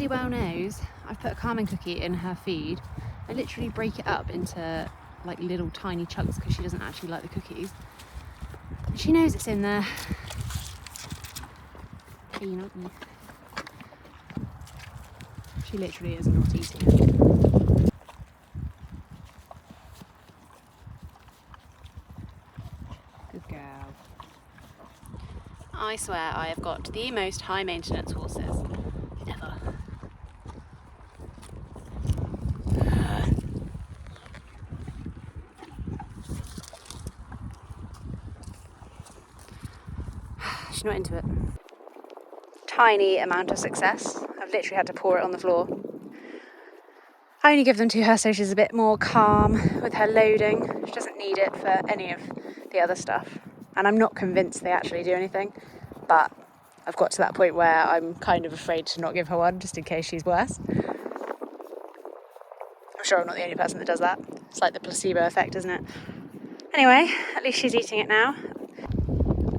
well knows, I've put a Carmen cookie in her feed. I literally break it up into like little tiny chunks because she doesn't actually like the cookies. She knows it's in there. She literally is not eating it. Good girl. I swear I have got the most high maintenance horses ever. She's not into it. Tiny amount of success. I've literally had to pour it on the floor. I only give them to her so she's a bit more calm with her loading. She doesn't need it for any of the other stuff. And I'm not convinced they actually do anything, but I've got to that point where I'm kind of afraid to not give her one just in case she's worse. I'm sure I'm not the only person that does that. It's like the placebo effect, isn't it? Anyway, at least she's eating it now.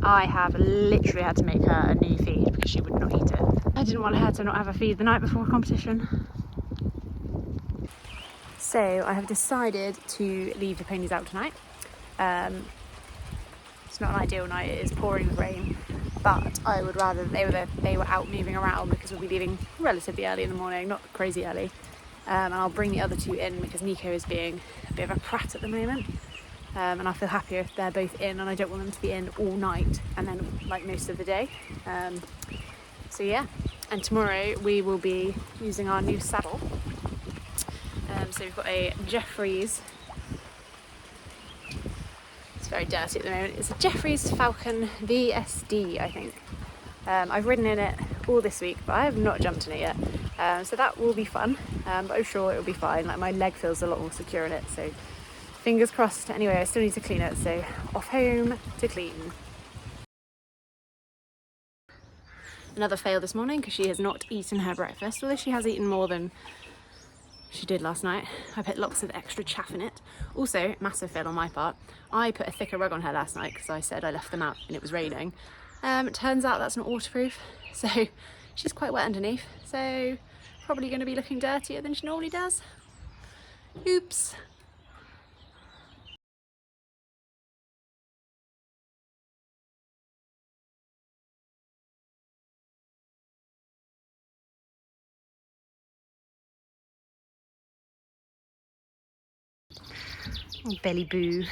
I have literally had to make her a new feed because she would not eat it. I didn't want her to not have a feed the night before competition. So I have decided to leave the ponies out tonight. It's not an ideal night, it is pouring with rain, but I would rather they were out moving around because we'll be leaving relatively early in the morning, not crazy early. And I'll bring the other two in because Nico is being a bit of a prat at the moment. And I feel happier if they're both in, and I don't want them to be in all night and then like most of the day. So yeah, and tomorrow we will be using our new saddle. So we've got a Jeffries. It's very dirty at the moment. It's a Jeffries Falcon VSD, I think. I've ridden in it all this week, but I have not jumped in it yet. So that will be fun, but I'm sure it will be fine. Like, my leg feels a lot more secure in it, so fingers crossed. Anyway, I still need to clean it, so off home to clean. Another fail this morning because she has not eaten her breakfast, although she has eaten more than she did last night. I put lots of extra chaff in it. Also, massive fail on my part, I put a thicker rug on her last night because I said I left them out and it was raining. It turns out that's not waterproof, so she's quite wet underneath, so probably going to be looking dirtier than she normally does. Oops. Oh, Belly Boo.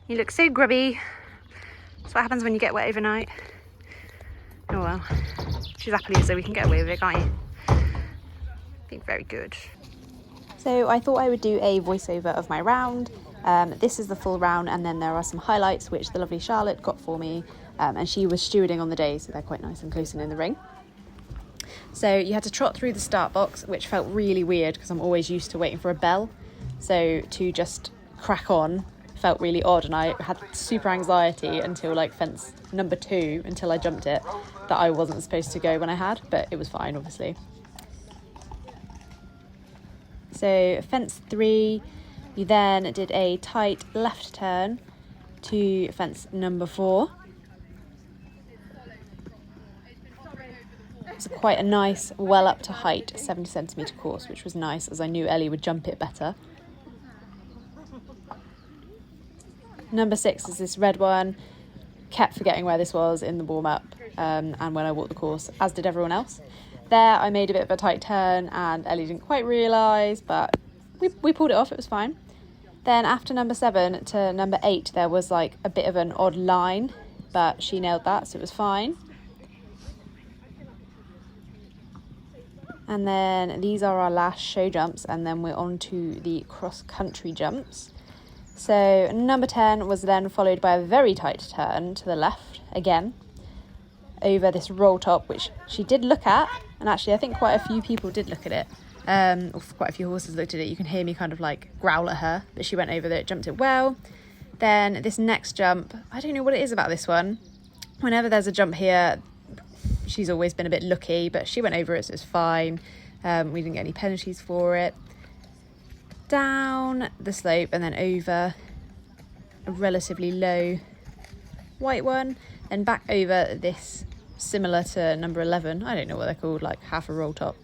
You look so grubby. That's what happens when you get wet overnight. Oh well. She's Appaloosa, so we can get away with it, can't you? Being very good. So I thought I would do a voiceover of my round. This is the full round, and then there are some highlights which the lovely Charlotte got for me, and she was stewarding on the day, so they're quite nice and close and in the ring. So you had to trot through the start box, which felt really weird because I'm always used to waiting for a bell. So to just crack on felt really odd, and I had super anxiety until like fence number 2, until I jumped it, that I wasn't supposed to go when I had, but it was fine, obviously. So fence 3, you then did a tight left turn to fence number 4. It's quite a nice, well up to height 70cm course, which was nice as I knew Ellie would jump it better. Number 6 is this red one. Kept forgetting where this was in the warm-up and when I walked the course, as did everyone else. There I made a bit of a tight turn and Ellie didn't quite realise, but we pulled it off, it was fine. Then after number 7 to number 8 there was like a bit of an odd line, but she nailed that, so it was fine. And then these are our last show jumps, and then we're on to the cross-country jumps. So number 10 was then followed by a very tight turn to the left again over this roll top, which she did look at, and actually I think quite a few people did look at it, or quite a few horses looked at it. You can hear me kind of like growl at her, but she went over there, jumped it well. Then this next jump, I don't know what it is about this one. Whenever there's a jump here, she's always been a bit lucky, but she went over it, so it's fine. We didn't get any penalties for it. Down the slope and then over a relatively low white one, then back over this similar to number 11. I don't know what they're called, like half a roll top.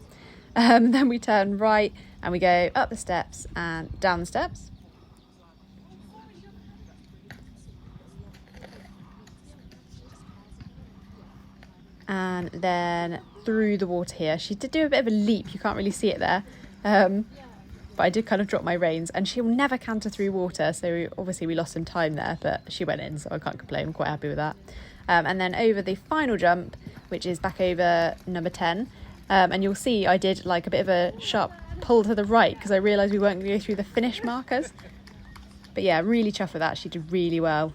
Then we turn right and we go up the steps and down the steps. And then through the water here. She did do a bit of a leap, you can't really see it there. But I did kind of drop my reins, and she'll never canter through water, so obviously we lost some time there, but she went in, so I can't complain. I'm quite happy with that. And then over the final jump, which is back over number 10, and you'll see I did like a bit of a sharp pull to the right because I realised we weren't going to go through the finish markers. But yeah, really chuffed with that. She did really well.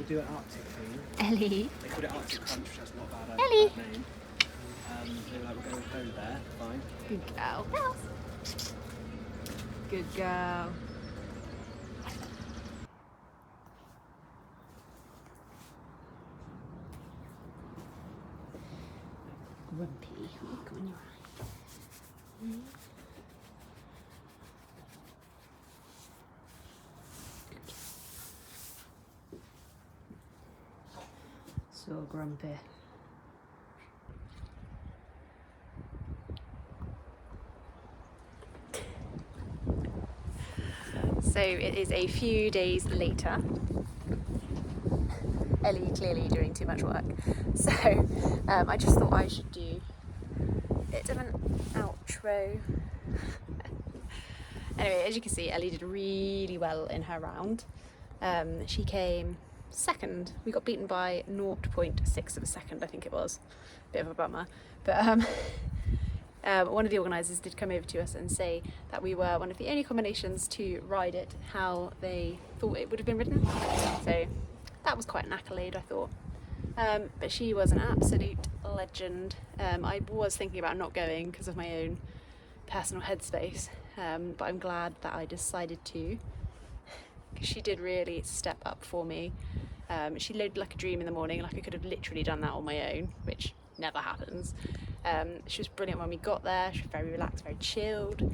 Do an Arctic thing. Ellie. They called it Arctic Punch, which is not a bad Ellie. name. They were like, we're going home there, fine. Good girl. Good girl. Grumpy. Oh, go on your eye. So grumpy. So it is a few days later. Ellie clearly doing too much work. So I just thought I should do a bit of an outro. Anyway, as you can see, Ellie did really well in her round. She came second. We got beaten by 0.6 of a second, I think it was. Bit of a bummer. But one of the organisers did come over to us and say that we were one of the only combinations to ride it how they thought it would have been ridden. So that was quite an accolade, I thought. But she was an absolute legend. I was thinking about not going because of my own personal headspace, but I'm glad that I decided to, because she did really step up for me. She loaded like a dream in the morning, like I could have literally done that on my own, which never happens. She was brilliant when we got there. She was very relaxed, very chilled.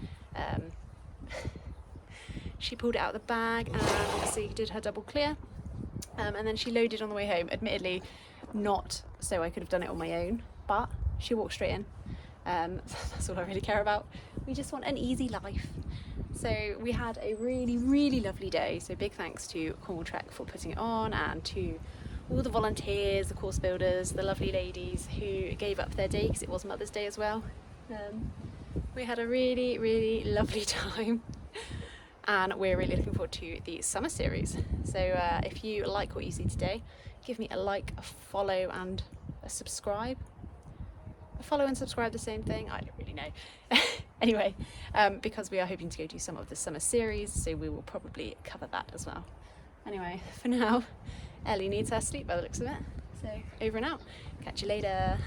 She pulled it out of the bag and obviously did her double clear. And then she loaded on the way home, admittedly not so I could have done it on my own, but she walked straight in. That's all I really care about. We just want an easy life. So we had a really, really lovely day. So big thanks to Cornwall Trek for putting it on, and to all the volunteers, the course builders, the lovely ladies who gave up their day because it was Mother's Day as well. We had a really, really lovely time. And we're really looking forward to the summer series. So if you like what you see today, give me a like, a follow and a subscribe. A follow and subscribe the same thing? I don't really know. Anyway, because we are hoping to go do some of the summer series, so we will probably cover that as well. Anyway, for now, Ellie needs her sleep by the looks of it. So over and out. Catch you later.